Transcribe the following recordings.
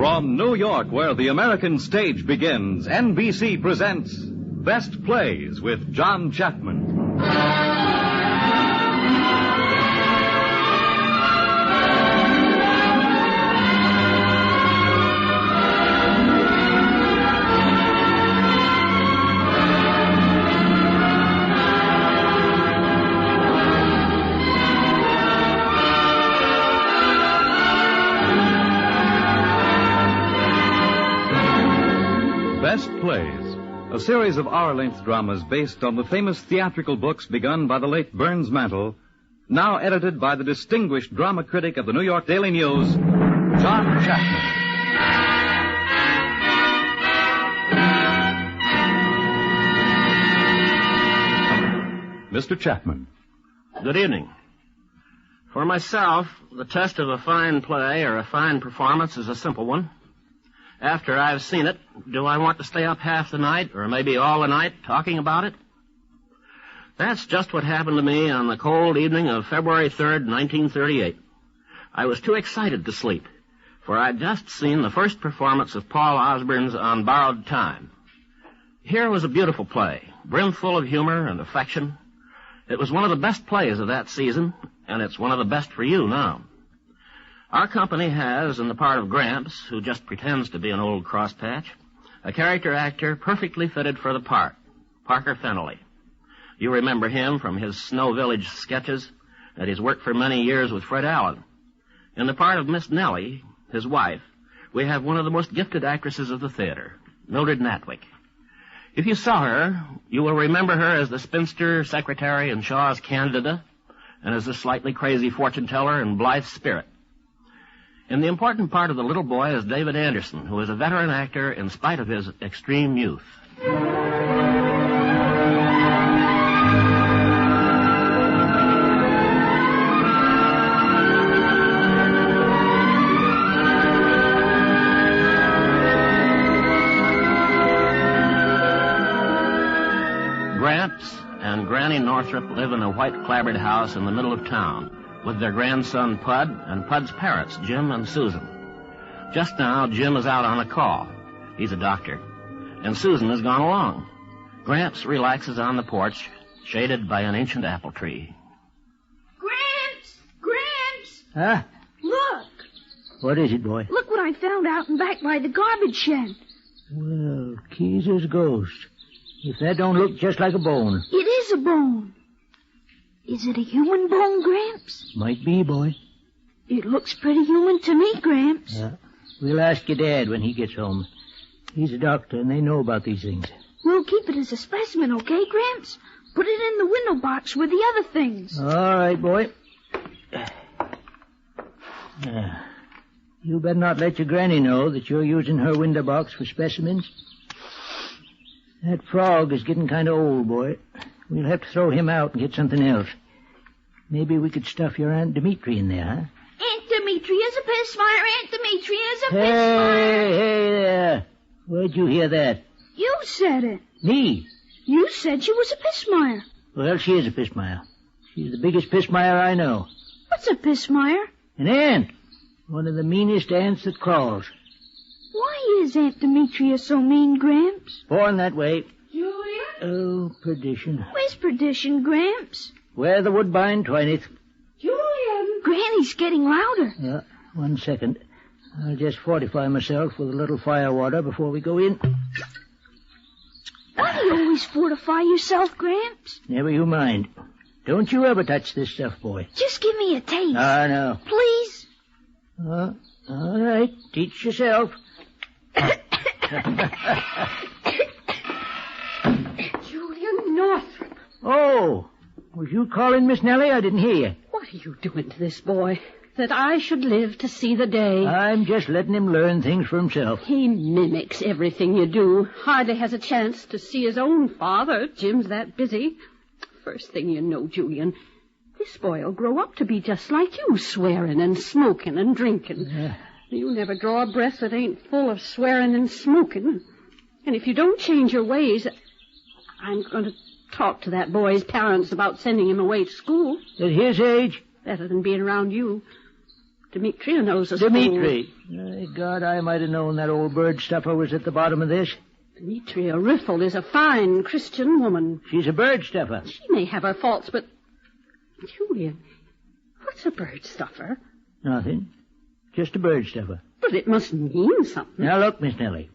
From New York, where the American stage begins, NBC presents Best Plays with John Chapman. Best Plays, a series of hour-length dramas based on the famous theatrical books begun by the late Burns Mantle, now edited by the distinguished drama critic of the New York Daily News, John Chapman. Mr. Chapman. Good evening. For myself, the test of a fine play or a fine performance is a simple one. After I've seen it, do I want to stay up half the night or maybe all the night talking about it? That's just what happened to me on the cold evening of February 3rd, 1938. I was too excited to sleep, for I'd just seen the first performance of Paul Osborne's On Borrowed Time. Here was a beautiful play, brimful of humor and affection. It was one of the best plays of that season, and it's one of the best for you now. Our company has, in the part of Gramps, who just pretends to be an old crosspatch, a character actor perfectly fitted for the part, Parker Fennelly. You remember him from his Snow Village sketches, and he's worked for many years with Fred Allen. In the part of Miss Nellie, his wife, we have one of the most gifted actresses of the theater, Mildred Natwick. If you saw her, you will remember her as the spinster secretary in Shaw's Candida, and as the slightly crazy fortune-teller in Blythe's Spirit. And the important part of the little boy is David Anderson, who is a veteran actor in spite of his extreme youth. Gramps and Granny Northrop live in a white clapboard house in the middle of town, with their grandson Pud and Pud's parents, Jim and Susan. Just now, Jim is out on a call. He's a doctor. And Susan has gone along. Gramps relaxes on the porch, shaded by an ancient apple tree. Gramps! Gramps! Huh? Look! What is it, boy? Look what I found out and back by the garbage shed. Well, Keezer's ghost. If that don't look just like a bone. It is a bone. Is it a human bone, Gramps? Might be, boy. It looks pretty human to me, Gramps. Yeah. We'll ask your dad when he gets home. He's a doctor, and they know about these things. We'll keep it as a specimen, okay, Gramps? Put it in the window box with the other things. All right, boy. You better not let your granny know that you're using her window box for specimens. That frog is getting kind of old, boy. We'll have to throw him out and get something else. Maybe we could stuff your Aunt Dimitri in there, huh? Aunt Dimitri is a pissmire. Aunt Dimitri is a pissmire. Hey there. Where'd you hear that? You said it. Me? You said she was a pissmire. Well, she is a pissmire. She's the biggest pissmire I know. What's a pissmire? An ant. One of the meanest ants that crawls. Why is Aunt Demetria so mean, Gramps? Born that way. Julia? Oh, perdition. Where's perdition, Gramps? Where the woodbine twineth. Julian! Granny's getting louder. Yeah, 1 second. I'll just fortify myself with a little fire water before we go in. Why do you always fortify yourself, Gramps? Never you mind. Don't you ever touch this stuff, boy. Just give me a taste. No. Please? All right. Teach yourself. Julian Northrop. Oh, was you calling Miss Nellie? I didn't hear you. What are you doing to this boy? That I should live to see the day. I'm just letting him learn things for himself. He mimics everything you do. Hardly has a chance to see his own father. Jim's that busy. First thing you know, Julian, this boy will grow up to be just like you, swearing and smoking and drinking. You never draw a breath that ain't full of swearing and smoking. And if you don't change your ways, I'm going to talk to that boy's parents about sending him away to school. At his age? Better than being around you. Demetria knows us. Dimitri. God, I might have known that old bird stuffer was at the bottom of this. Demetria Riffle is a fine Christian woman. She's a bird stuffer. She may have her faults, but... Julian, what's a bird stuffer? Nothing. Just a bird stuffer. But it must mean something. Now look, Miss Nellie.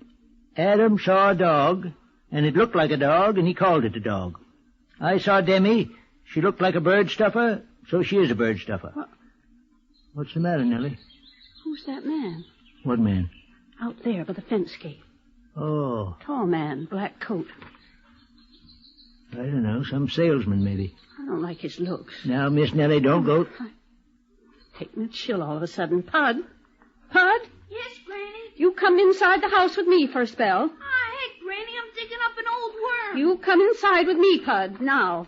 Adam saw a dog, and it looked like a dog, and he called it a dog. I saw Demi. She looked like a bird stuffer, so she is a bird stuffer. What's the matter, Nellie? Who's that man? What man? Out there by the fence gate. Oh. Tall man, black coat. I don't know, some salesman, maybe. I don't like his looks. Now, Miss Nellie, don't go... Taking a chill all of a sudden. Pud? Pud? Yes, Granny? You come inside the house with me for a spell. Heck, Granny, I'm digging up an old worm. You come inside with me, Pud, now.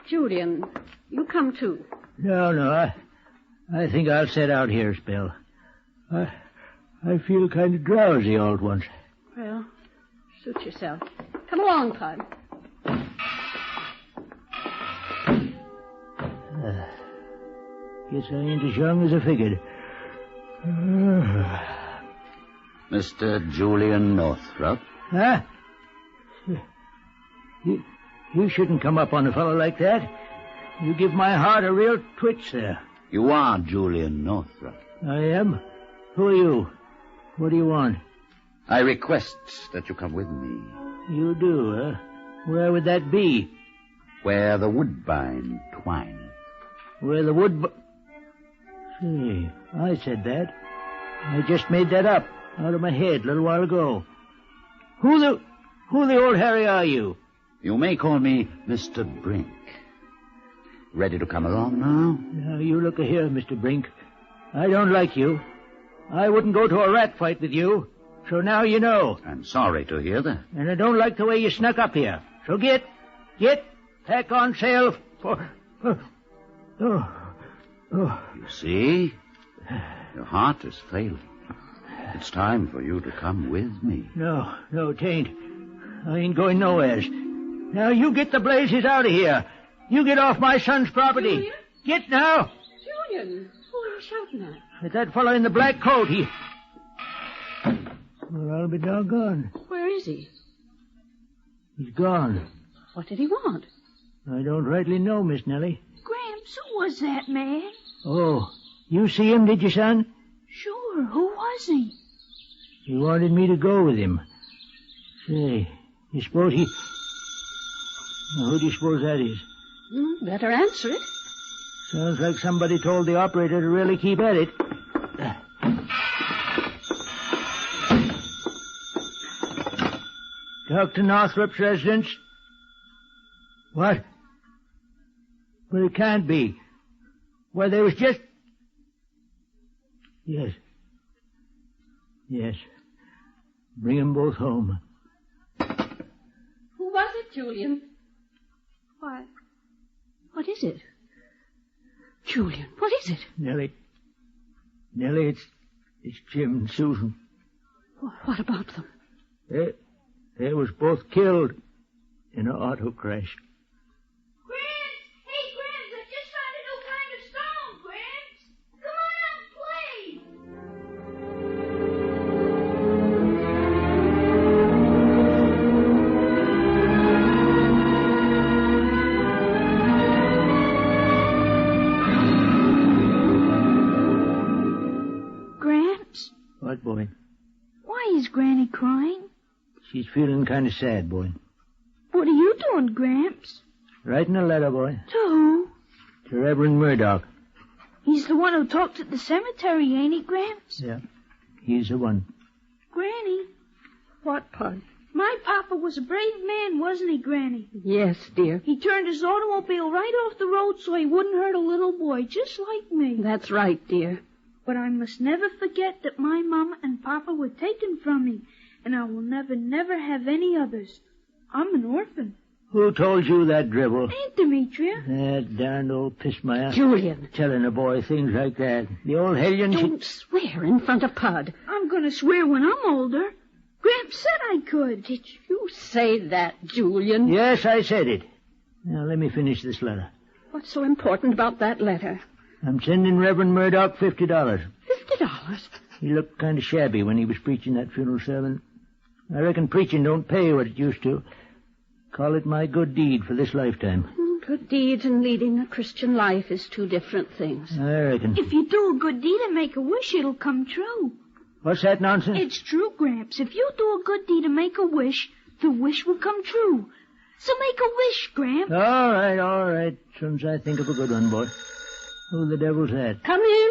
Julian, you come too. No, I think I'll set out here a spell. I feel kind of drowsy all at once. Well, suit yourself. Come along, Pud. Guess I ain't as young as I figured. Mr. Julian Northrop. Huh? You shouldn't come up on a fellow like that. You give my heart a real twitch there. You are Julian Northrop. I am? Who are you? What do you want? I request that you come with me. You do, huh? Where would that be? Where the woodbine twineth. Where the Say, I said that. I just made that up out of my head a little while ago. Who the old Harry are you? You may call me Mr. Brink. Ready to come along now? Now, you look here, Mr. Brink. I don't like you. I wouldn't go to a rat fight with you. So now you know. I'm sorry to hear that. And I don't like the way you snuck up here. So get, pack on sail for... You see? Your heart is failing. It's time for you to come with me. No, tain't. I ain't going nowheres. Now you get the blazes out of here. You get off my son's property. Julian? Get now. Julian, who are you shouting at? At that fellow in the black coat, Well, I'll be doggone. Where is he? He's gone. What did he want? I don't rightly know, Miss Nellie. Gramps, who was that man? Oh, you see him, did you, son? Sure, who was he? He wanted me to go with him. Say, you suppose he... Now, who do you suppose that is? Better answer it. Sounds like somebody told the operator to really keep at it. Dr. Northrop's residence? What? But it can't be. Why, there was just... Yes. Bring them both home. Who was it, Julian? Why, what is it? Julian, what is it? Nellie, it's Jim and Susan. What about them? They was both killed in an auto crash. Gramps! Hey, Gramps, I just found a new kind of stone, Gramps! Come on out and play! Gramps? What, boy? Why is Granny crying? She's feeling kind of sad, boy. What are you doing, Gramps? Writing a letter, boy. To who? To Reverend Murdoch. He's the one who talked at the cemetery, ain't he, Gramps? Yeah, he's the one. Granny, What, Pud? my papa was a brave man, wasn't he, Granny? Yes, dear. He turned his automobile right off the road so he wouldn't hurt a little boy, just like me. That's right, dear. But I must never forget that my mama and papa were taken from me, and I will never have any others. I'm an orphan. Who told you that dribble? Ain't Demetria? That darned old pissmire. Julian. Telling a boy things like that. The old hellion... Don't swear in front of Pud. I'm going to swear when I'm older. Gramps said I could. Did you say that, Julian? Yes, I said it. Now, let me finish this letter. What's so important about that letter? I'm sending Reverend Murdoch $50. $50? He looked kind of shabby when he was preaching that funeral sermon. I reckon preaching don't pay what it used to. Call it my good deed for this lifetime. Good deeds and leading a Christian life is two different things. I reckon. If you do a good deed and make a wish, it'll come true. What's that nonsense? It's true, Gramps. If you do a good deed and make a wish, the wish will come true. So make a wish, Gramps. All right. Soon as I think of a good one, boy. Who the devil's that? Come in.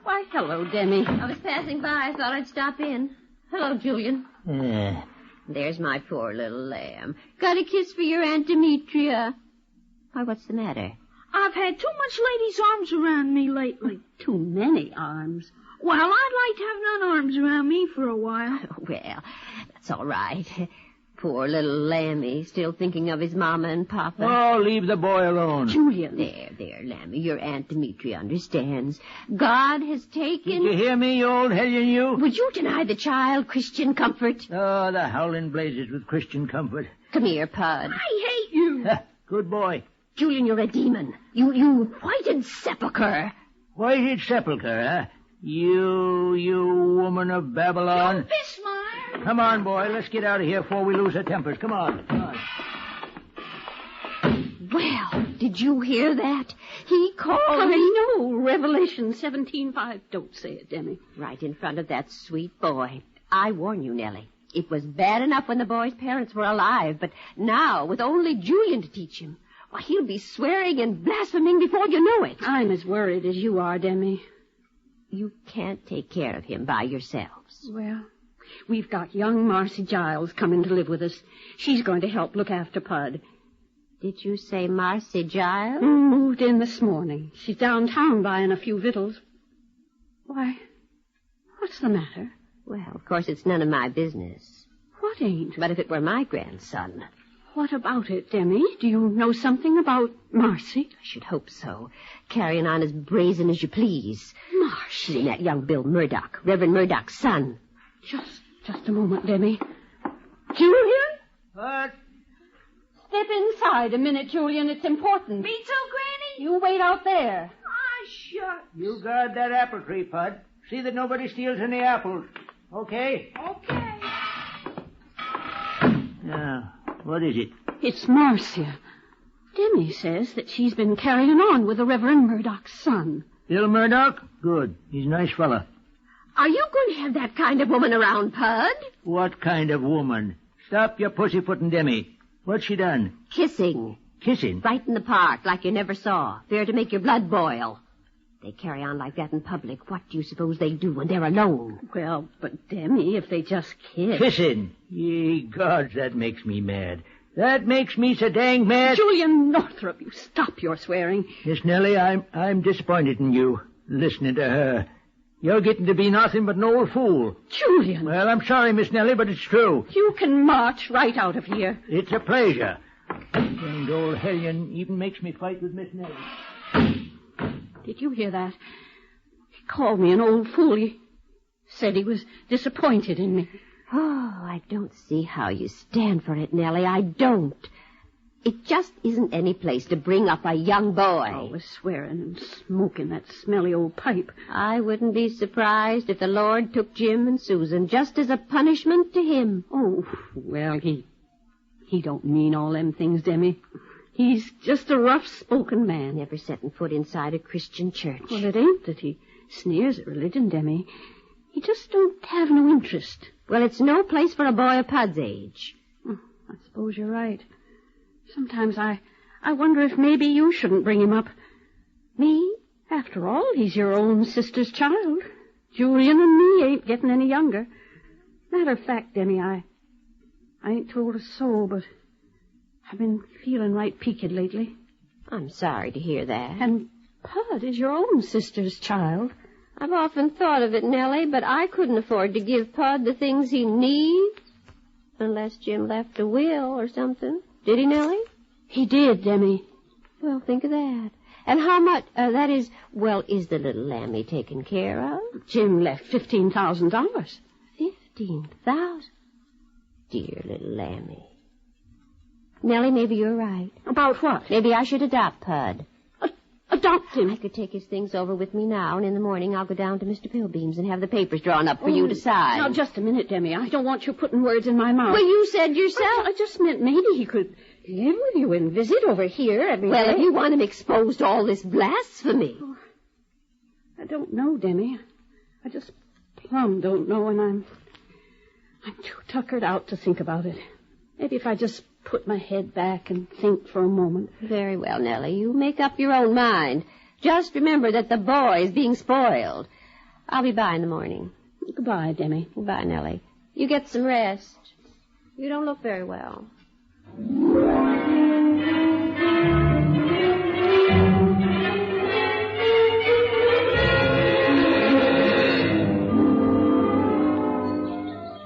Why, hello, Demi. I was passing by. I thought I'd stop in. Hello, Julian. Yeah. There's my poor little lamb. Got a kiss for your Aunt Demetria. Why, what's the matter? I've had too much ladies' arms around me lately. Too many arms. Well, I'd like to have none arms around me for a while. Well, that's all right. Poor little Lammy, still thinking of his mama and papa. Oh, leave the boy alone. Julian. There, Lammy. Your Aunt Demetria understands. God has taken... Did you hear me, you old hellion, you? Would you deny the child Christian comfort? Oh, the howling blazes with Christian comfort. Come here, Pud. I hate you. Good boy. Julian, you're a demon. You whited sepulchre. Whited sepulchre, huh? You woman of Babylon. Don't be smart. Come on, boy. Let's get out of here before we lose our tempers. Come on. Well, did you hear that? He called me... I know. Revelation 17:5. Don't say it, Demi. Right in front of that sweet boy. I warn you, Nellie. It was bad enough when the boy's parents were alive, but now, with only Julian to teach him, why, he'll be swearing and blaspheming before you know it. I'm as worried as you are, Demi. You can't take care of him by yourselves. Well, we've got young Marcy Giles coming to live with us. She's going to help look after Pud. Did you say Marcy Giles? Moved in this morning. She's downtown buying a few victuals. Why, what's the matter? Well, of course, it's none of my business. What ain't? But if it were my grandson... What about it, Demi? Do you know something about Marcy? I should hope so. Carrying on as brazen as you please. She's in that young Bill Murdoch, Reverend Murdoch's son. Just a moment, Demi. Julian? What? Step inside a minute, Julian. It's important. Me too, Granny? You wait out there. Ah, shucks. You guard that apple tree, Pud. See that nobody steals any apples. Okay? Okay. Now, what is it? It's Marcia. Demi says that she's been carrying on with the Reverend Murdoch's son. Bill Murdoch? Good. He's a nice fella. Are you going to have that kind of woman around, Pud? What kind of woman? Stop your pussyfooting, Demi. What's she done? Kissing. Kissing? Right in the park, like you never saw. Fair to make your blood boil. They carry on like that in public. What do you suppose they do when they're alone? Well, but Demi, if they just kiss... Kissing? Ye gods, that makes me mad. That makes me so dang mad. Julian Northrop, you stop your swearing. Miss Nellie, I'm disappointed in you, listening to her. You're getting to be nothing but an old fool. Julian! Well, I'm sorry, Miss Nellie, but it's true. You can march right out of here. It's a pleasure. And old hellion even makes me fight with Miss Nellie. Did you hear that? He called me an old fool. He said he was disappointed in me. Oh, I don't see how you stand for it, Nellie. I don't. It just isn't any place to bring up a young boy. Always swearing and smoking that smelly old pipe. I wouldn't be surprised if the Lord took Jim and Susan just as a punishment to him. Oh, well, he don't mean all them things, Demi. He's just a rough-spoken man. Never setting foot inside a Christian church. Well, it ain't that he sneers at religion, Demi. He just don't have no interest. Well, it's no place for a boy of Pud's age. I suppose you're right. Sometimes I wonder if maybe you shouldn't bring him up. Me? After all, he's your own sister's child. Julian and me ain't getting any younger. Matter of fact, Demi, I ain't told a soul, but I've been feeling right peaked lately. I'm sorry to hear that. And Pud is your own sister's child. I've often thought of it, Nellie, but I couldn't afford to give Pud the things he needs. Unless Jim left a will or something. Did he, Nellie? He did, Demi. Well, think of that. And how much, is the little lammy taken care of? Jim left $15,000. $15,000? Dear little lammy. Nellie, maybe you're right. About what? Maybe I should adopt Pud. adopt him. I could take his things over with me now, and in the morning I'll go down to Mr. Pilbeam's and have the papers drawn up for you to sign. Now, just a minute, Demi. I don't want you putting words in my mouth. Well, you said yourself. I just meant maybe he could live with you and visit over here every day. Well, if you want him exposed to all this blasphemy. Oh, I don't know, Demi. I just plumb don't know, and I'm too tuckered out to think about it. Maybe if I just put my head back and think for a moment. Very well, Nellie. You make up your own mind. Just remember that the boy is being spoiled. I'll be by in the morning. Goodbye, Demi. Goodbye, Nellie. You get some rest. You don't look very well.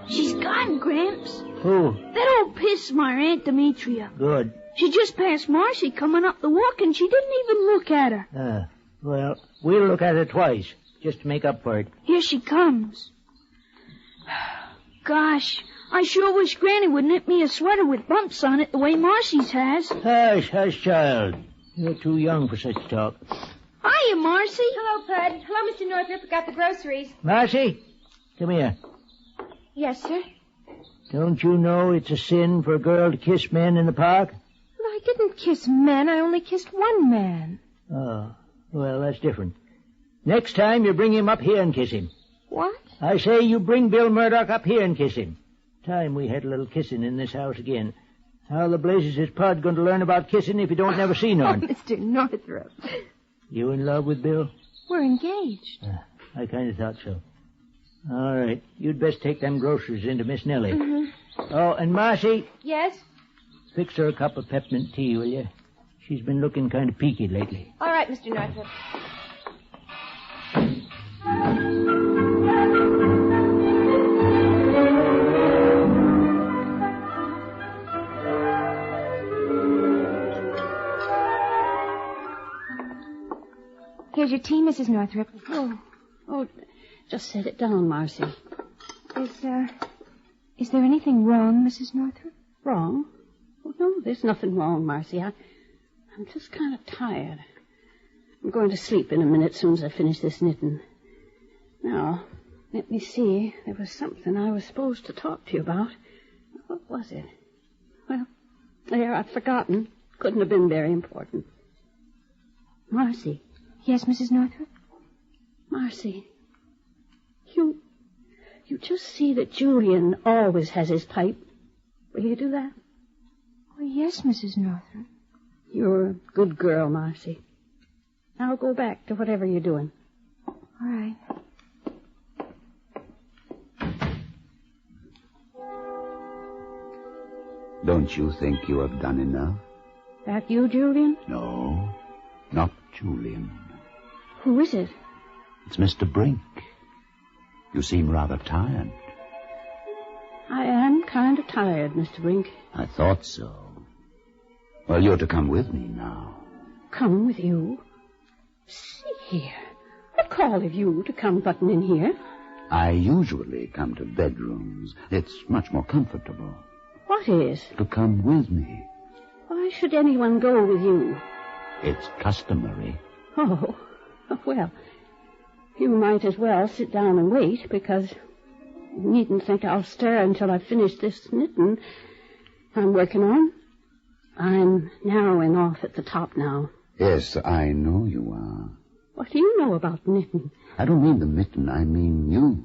She's gone, Gramps. Who? That old piss of my Aunt Demetria. Good. She just passed Marcy coming up the walk, and she didn't even look at her. Well, we'll look at her twice, just to make up for it. Here she comes. Gosh, I sure wish Granny would knit me a sweater with bumps on it the way Marcy's has. Hush, child. You're too young for such talk. Hiya, Marcy. Hello, Bud. Hello, Mr. Northrop. I got the groceries. Marcy, come here. Yes, sir. Don't you know it's a sin for a girl to kiss men in the park? Well, I didn't kiss men. I only kissed one man. Oh, well, that's different. Next time, you bring him up here and kiss him. What? I say you bring Bill Murdoch up here and kiss him. Time we had a little kissing in this house again. How the blazes is Pud going to learn about kissing if he don't never see none? Mr. Northrop. You in love with Bill? We're engaged. I kind of thought so. All right. You'd best take them groceries into Miss Nellie. Mm-hmm. Oh, and Marcy, Yes? fix her a cup of peppermint tea, will you? She's been looking kind of peaky lately. All right, Mr. Northrop. Here's your tea, Mrs. Northrop. Oh, just set it down, Marcy. Is there anything wrong, Mrs. Northrop? Wrong? Oh, no, there's nothing wrong, Marcy. I'm just kind of tired. I'm going to sleep in a minute as soon as I finish this knitting. Now, let me see. There was something I was supposed to talk to you about. What was it? Well, there, I've forgotten. Couldn't have been very important. Marcy. Yes, Mrs. Northrop? Marcy. You just see that Julian always has his pipe. Will you do that? Oh, yes, Mrs. Northrop. You're a good girl, Marcy. Now go back to whatever you're doing. All right. Don't you think you have done enough? That you, Julian? No, not Julian. Who is it? It's Mr. Brink. You seem rather tired. I am kind of tired, Mr. Brink. I thought so. Well, you're to come with me now. Come with you? See here. What call have you to come button in here? I usually come to bedrooms. It's much more comfortable. What is? To come with me. Why should anyone go with you? It's customary. Oh, well, you might as well sit down and wait, because you needn't think I'll stir until I've finished this knitting I'm working on. I'm narrowing off at the top now. Yes, I know you are. What do you know about knitting? I don't mean the mitten, I mean you.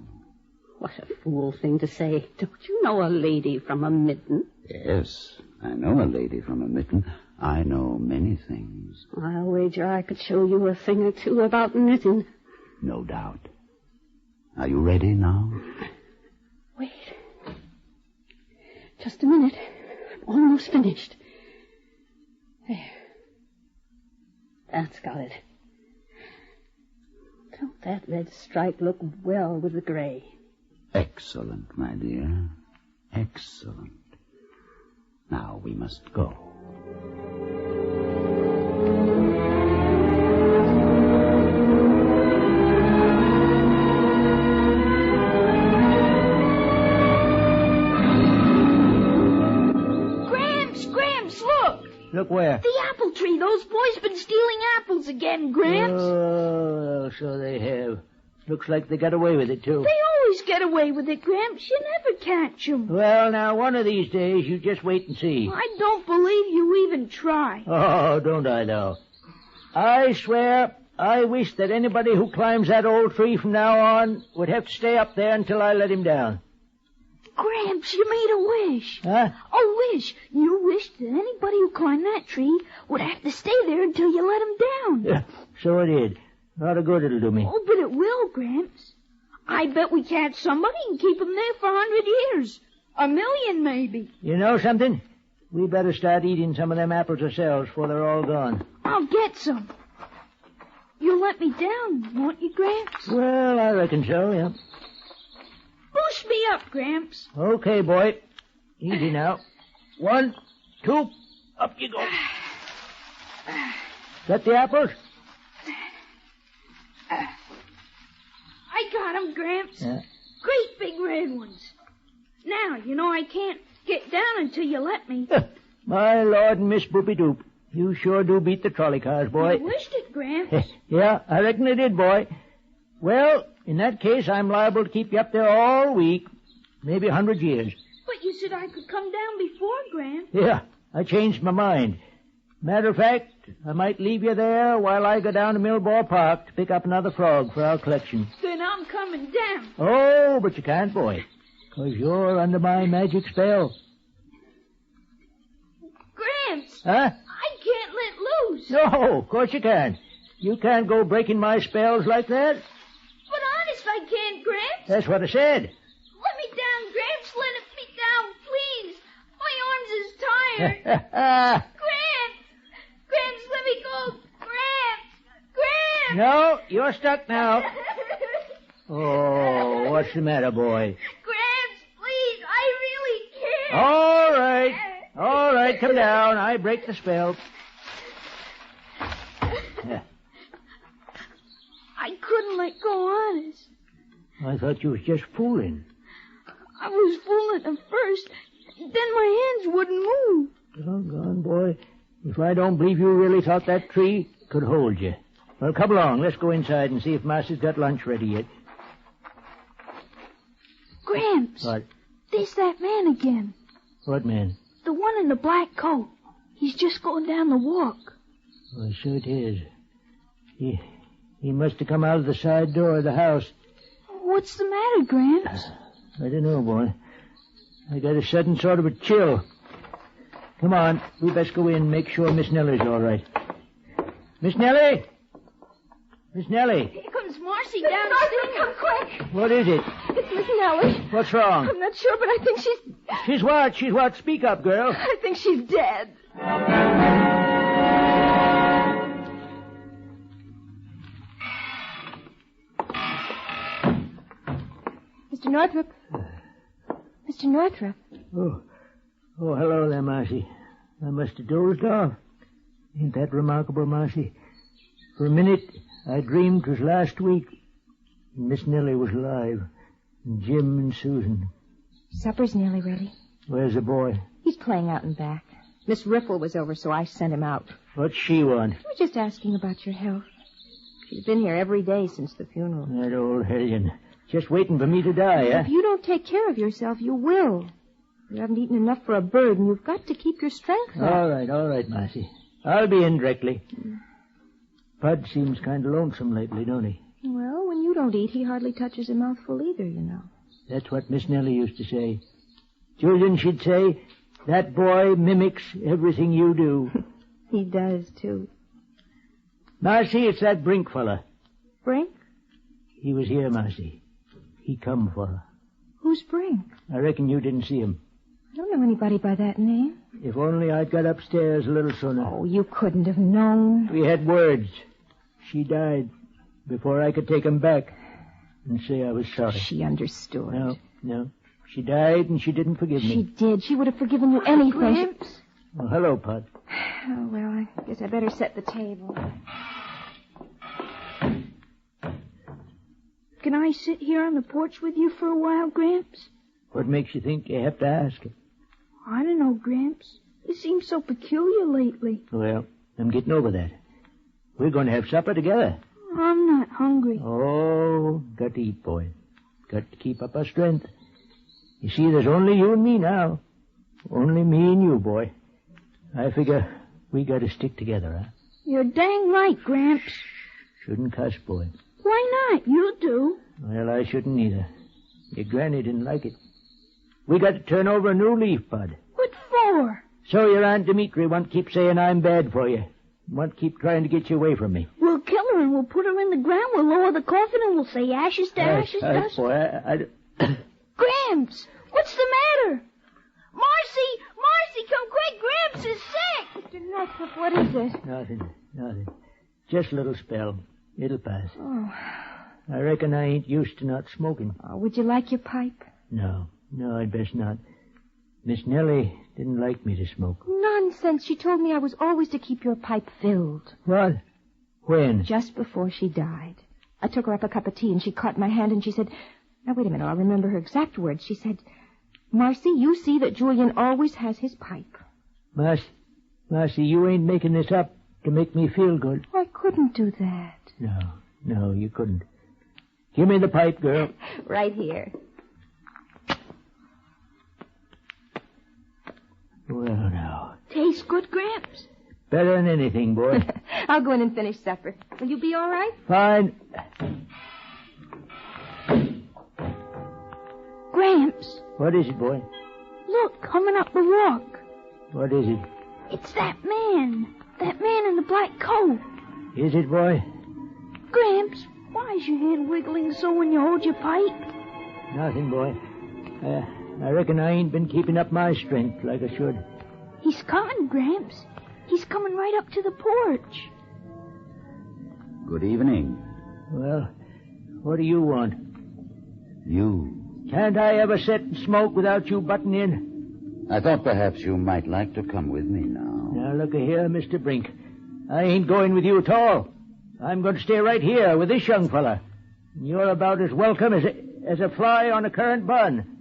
What a fool thing to say. Don't you know a lady from a mitten? Yes, I know a lady from a mitten. I know many things. I'll wager I could show you a thing or two about knitting. No doubt. Are you ready now? Wait. Just a minute. I'm almost finished. There. That's got it. Don't that red stripe look well with the gray? Excellent, my dear. Excellent. Now we must go. Look where? The apple tree. Those boys been stealing apples again, Gramps. Oh, so they have. Looks like they got away with it, too. They always get away with it, Gramps. You never catch 'em. Well, now, one of these days, you just wait and see. I don't believe you even try. Oh, don't I, though? I swear, I wish that anybody who climbs that old tree from now on would have to stay up there until I let him down. Gramps, you made a wish. Huh? A wish. You wished that anybody who climbed that tree would have to stay there until you let him down. Yeah, so it did. A lot of good it'll do me. Oh, but it will, Gramps. I bet we catch somebody and keep him there for 100 years. 1,000,000, maybe. You know something? We better start eating some of them apples ourselves before they're all gone. I'll get some. You'll let me down, won't you, Gramps? Well, I reckon so, yeah. Boost me up, Gramps. Okay, boy. Easy now. 1, 2, up you go. Got the apples? I got 'em, Gramps. Yeah. Great big red ones. Now, you know I can't get down until you let me. My Lord and Miss Boopy-Doop, you sure do beat the trolley cars, boy. I wished it, Gramps. Yeah, I reckon I did, boy. Well, in that case, I'm liable to keep you up there all week, maybe 100 years. But you said I could come down before, Gramps. Yeah, I changed my mind. Matter of fact, I might leave you there while I go down to Millball Park to pick up another frog for our collection. Then I'm coming down. Oh, but you can't, boy, 'cause you're under my magic spell. Gramps! Huh? I can't let loose. No, of course you can't. You can't go breaking my spells like that. But honest, I can't, Gramps. That's what I said. Let me down, Gramps. Let me down, please. My arms is tired. Gramps, let me go. Gramps! No, you're stuck now. Oh, what's the matter, boy? Gramps, please, I really can't. All right, come down. I break the spell. Yeah. I couldn't let go honest. I thought you was just fooling. I was fooling at first. Then my hands wouldn't move. Doggone, boy. If I don't believe you really thought that tree could hold you. Well, come along. Let's go inside and see if Master's got lunch ready yet. Gramps. What? There's that man again. What man? The one in the black coat. He's just going down the walk. Oh, so it is. He must have come out of the side door of the house. What's the matter, Gramps? I don't know, boy. I got a sudden sort of a chill. Come on, we best go in and make sure Miss Nellie's all right. Miss Nellie! Miss Nellie! Here comes Marcy downstairs. Come quick. What is it? It's Miss Nellie. What's wrong? I'm not sure, but I think she's... She's what? She's what? Speak up, girl. I think she's dead. Mr. Northrop. Mr. Northrop. Oh, hello there, Marcy. I must have dozed off. Ain't that remarkable, Marcy? For a minute, I dreamed 'twas last week. Miss Nellie was alive. And Jim and Susan. Supper's nearly ready. Where's the boy? He's playing out in back. Miss Riffle was over, so I sent him out. What's she want? We're just asking about your health. She's been here every day since the funeral. That old hellion. Just waiting for me to die, eh? If you don't take care of yourself, you will. You haven't eaten enough for a bird, and you've got to keep your strength up. All right, Marcy. I'll be in directly. Bud seems kind of lonesome lately, don't he? Well, when you don't eat, he hardly touches a mouthful either, you know. That's what Miss Nellie used to say. Julian, she'd say, that boy mimics everything you do. He does, too. Marcy, it's that Brink fella. Brink? He was here, Marcy. He come for her. Who's Brink? I reckon you didn't see him. I don't know anybody by that name. If only I'd got upstairs a little sooner. Oh, you couldn't have known. We had words. She died before I could take him back and say I was sorry. She understood. No. She died and she didn't forgive me. She did. She would have forgiven you anything. Gramps? Well, hello, Pud. Oh, well, I guess I better set the table. Can I sit here on the porch with you for a while, Gramps? What makes you think you have to ask? I don't know, Gramps. You seem so peculiar lately. Well, I'm getting over that. We're going to have supper together. I'm not hungry. Oh, got to eat, boy. Got to keep up our strength. You see, there's only you and me now. Only me and you, boy. I figure we got to stick together, huh? You're dang right, Gramps. Shouldn't cuss, boy. Why not? You do. Well, I shouldn't either. Your granny didn't like it. We got to turn over a new leaf, Bud. What for? So your Aunt Dimitri won't keep saying I'm bad for you. Won't keep trying to get you away from me. We'll kill her and we'll put her in the ground. We'll lower the coffin and we'll say ashes to ashes, dust. Boy, Gramps, what's the matter? Marcy, come quick. Gramps is sick. Mr. Northrop, what is it? Nothing. Just a little spell. It'll pass. Oh. I reckon I ain't used to not smoking. Oh, would you like your pipe? No, I'd best not. Miss Nellie didn't like me to smoke. Nonsense. She told me I was always to keep your pipe filled. What? When? Just before she died. I took her up a cup of tea and she caught my hand and she said, now wait a minute, I'll remember her exact words. She said, Marcy, you see that Julian always has his pipe. Marcy, you ain't making this up to make me feel good. I couldn't do that. No, you couldn't. Give me the pipe, girl. Right here. Well, now. Tastes good, Gramps. Better than anything, boy. I'll go in and finish supper. Will you be all right? Fine. Gramps, What is it, boy? look, coming up the walk. What is it? It's that man. That man in the black coat. Is it, boy? Gramps, why is your hand wiggling so when you hold your pipe? Nothing, boy. I reckon I ain't been keeping up my strength like I should. He's coming, Gramps. He's coming right up to the porch. Good evening. Well, what do you want? You. Can't I ever sit and smoke without you butting in? I thought perhaps you might like to come with me now. Now, look-a-here, Mr. Brink. I ain't going with you at all. I'm going to stay right here with this young fella. You're about as welcome as a fly on a currant bun.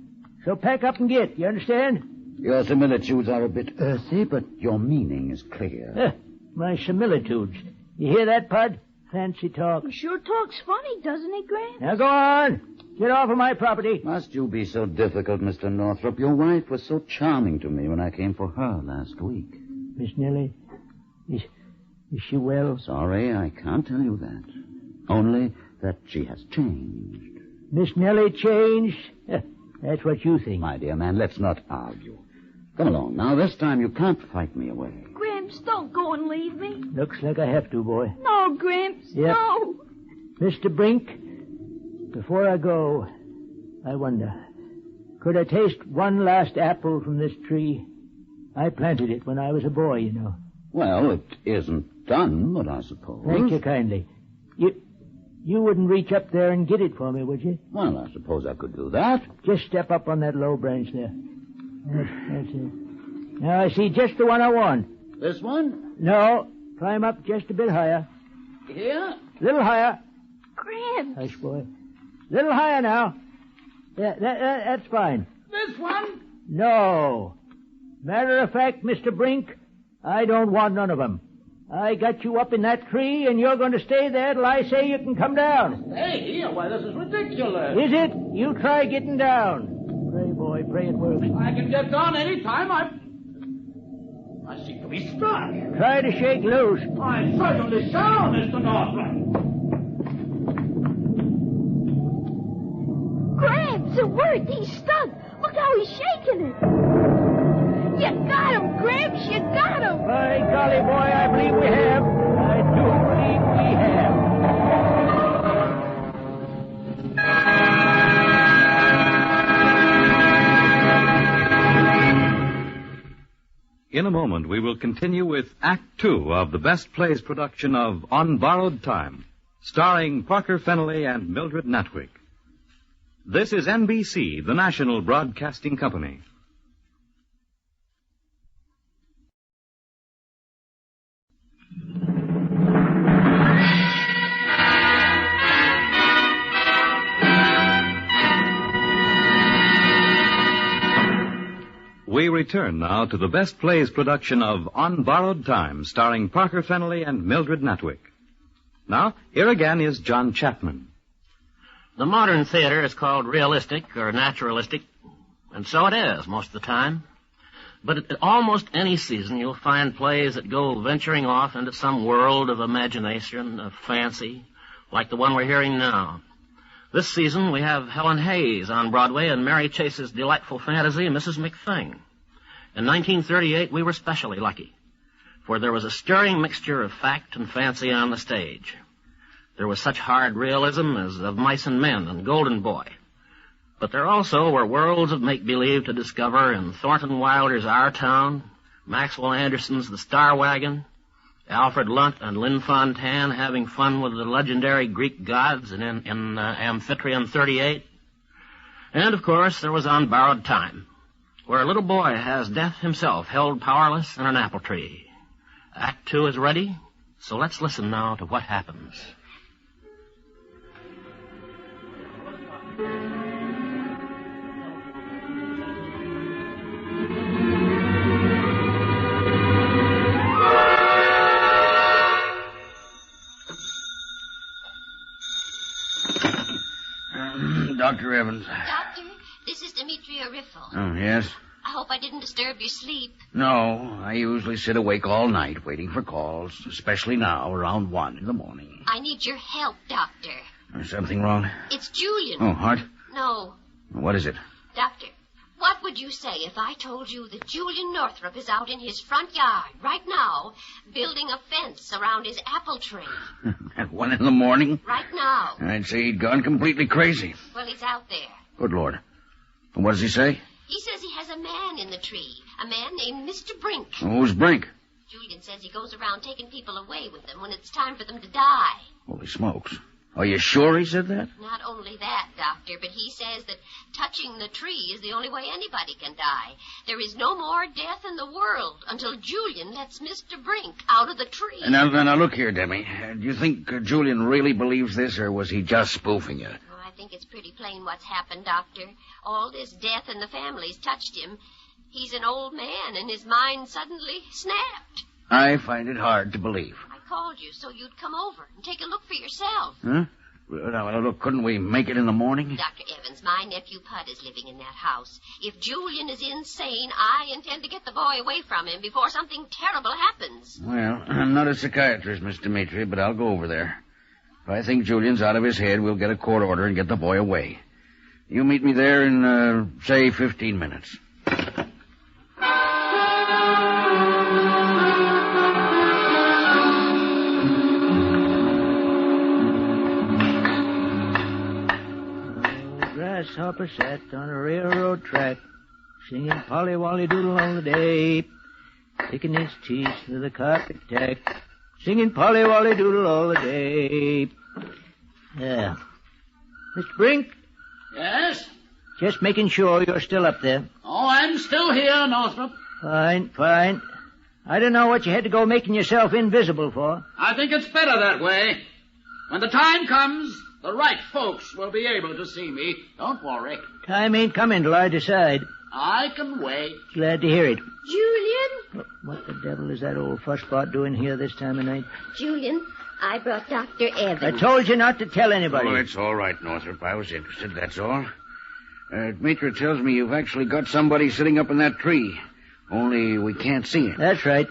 So pack up and get, you understand? Your similitudes are a bit earthy, but your meaning is clear. My similitudes. You hear that, Pud? Fancy talk. He sure talks funny, doesn't he, Gramps? Now go on. Get off of my property. Must you be so difficult, Mr. Northrop? Your wife was so charming to me when I came for her last week. Miss Nellie, is she well? Sorry, I can't tell you that. Only that she has changed. Miss Nellie changed? That's what you think. My dear man, let's not argue. Come along now. This time you can't fight me away. Gramps, don't go and leave me. Looks like I have to, boy. No, Gramps, Yep. no. Mr. Brink, before I go, I wonder, could I taste one last apple from this tree? I planted it when I was a boy, you know. Well, it isn't done, but I suppose. Thank you kindly. You wouldn't reach up there and get it for me, would you? Well, I suppose I could do that. Just step up on that low branch there. That's it. Now I see just the one I want. This one? No, climb up just a bit higher. Here? Little higher. Gramps. Hush, boy. Little higher now. Yeah, that's fine. This one? No. Matter of fact, Mr. Brink, I don't want none of them. I got you up in that tree, and you're going to stay there till I say you can come down. Hey, here, why, this is ridiculous. Is it? You try getting down. Pray, boy, pray it works. I can get down any time. I seem to be stuck. Try to shake loose. I certainly shall, Mr. Northland. Gramps, it worked. He's stuck. Look how he's shaking it. You got him, Gramps. You got him. By golly, boy, I believe we have. I do believe we have. In a moment, we will continue with Act Two of the Best Plays production of On Borrowed Time, starring Parker Fennelly and Mildred Natwick. This is NBC, the national broadcasting company. We return now to the Best Plays production of On Borrowed Time, starring Parker Fennelly and Mildred Natwick. Now, here again is John Chapman. The modern theater is called realistic or naturalistic, and so it is most of the time. But at almost any season, you'll find plays that go venturing off into some world of imagination, of fancy, like the one we're hearing now. This season, we have Helen Hayes on Broadway and Mary Chase's delightful fantasy, Mrs. McThing. In 1938, we were specially lucky, for there was a stirring mixture of fact and fancy on the stage. There was such hard realism as Of Mice and Men and Golden Boy. But there also were worlds of make-believe to discover in Thornton Wilder's Our Town, Maxwell Anderson's The Star Wagon, Alfred Lunt and Lynn Fontanne having fun with the legendary Greek gods in Amphitryon 38. And, of course, there was On Borrowed Time, where a little boy has death himself held powerless in an apple tree. Act 2 is ready, so let's listen now to what happens. Dr. Evans. Doctor, this is Demetria Riffle. Oh, yes? I hope I didn't disturb your sleep. No, I usually sit awake all night waiting for calls, especially now around 1 in the morning. I need your help, Doctor. Is something wrong? It's Julian. Oh, heart? No. What is it? Doctor, what would you say if I told you that Julian Northrup is out in his front yard right now building a fence around his apple tree? At 1 in the morning? Right now. I'd say he'd gone completely crazy. Well, he's out there. Good Lord. And what does he say? He says he has a man in the tree, a man named Mr. Brink. Who's Brink? Julian says he goes around taking people away with them when it's time for them to die. Holy smokes. Are you sure he said that? Not only that, Doctor, but he says that touching the tree is the only way anybody can die. There is no more death in the world until Julian lets Mr. Brink out of the tree. Now look here, Demi. Do you think Julian really believes this, or was he just spoofing you? Oh, I think it's pretty plain what's happened, Doctor. All this death in the family's touched him. He's an old man, and his mind suddenly snapped. I find it hard to believe. I called you so you'd come over and take a look for yourself. Huh? Now, look, couldn't we make it in the morning? Dr. Evans, my nephew Pud is living in that house. If Julian is insane, I intend to get the boy away from him before something terrible happens. Well, I'm not a psychiatrist, Miss Demetri, but I'll go over there. If I think Julian's out of his head, we'll get a court order and get the boy away. You meet me there in, say, 15 minutes. Grasshopper sat on a railroad track, singing Polly Wolly Doodle all the day, picking his teeth with a carpet tack, singing Polly Wolly Doodle all the day. Yeah. Mr. Brink? Yes? Just making sure you're still up there. Oh, I'm still here, Northrop. Fine. I don't know what you had to go making yourself invisible for. I think it's better that way. When the time comes, the right folks will be able to see me. Don't worry. Time ain't coming till I decide. I can wait. Glad to hear it. Julian? What the devil is that old fussbot doing here this time of night? Julian, I brought Dr. Evans. I told you not to tell anybody. Oh, it's all right, Northrop. I was interested, that's all. Demetri tells me you've actually got somebody sitting up in that tree. Only we can't see him. That's right.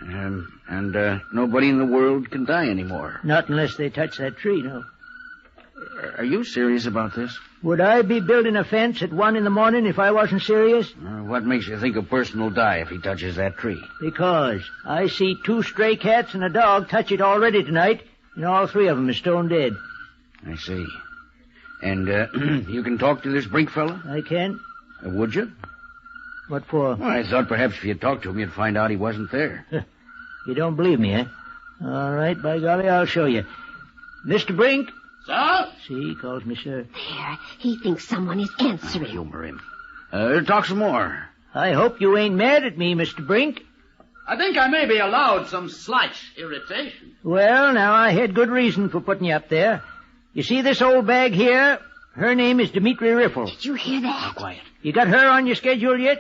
And nobody in the world can die anymore. Not unless they touch that tree, no. Are you serious about this? Would I be building a fence at 1 in the morning if I wasn't serious? What makes you think a person will die if he touches that tree? Because I see 2 stray cats and a dog touch it already tonight, and all 3 of them are stone dead. I see. And you can talk to this Brink fella? I can. Would you? What for? Well, I thought perhaps if you talked to him, you'd find out he wasn't there. You don't believe me, eh? All right, by golly, I'll show you. Mr. Brink? Sir? See, he calls me sir. There, he thinks someone is answering. Humor him. Talk some more. I hope you ain't mad at me, Mr. Brink. I think I may be allowed some slight irritation. Well, now, I had good reason for putting you up there. You see this old bag here? Her name is Demetri Riffle. Did you hear that? Quiet. You got her on your schedule yet?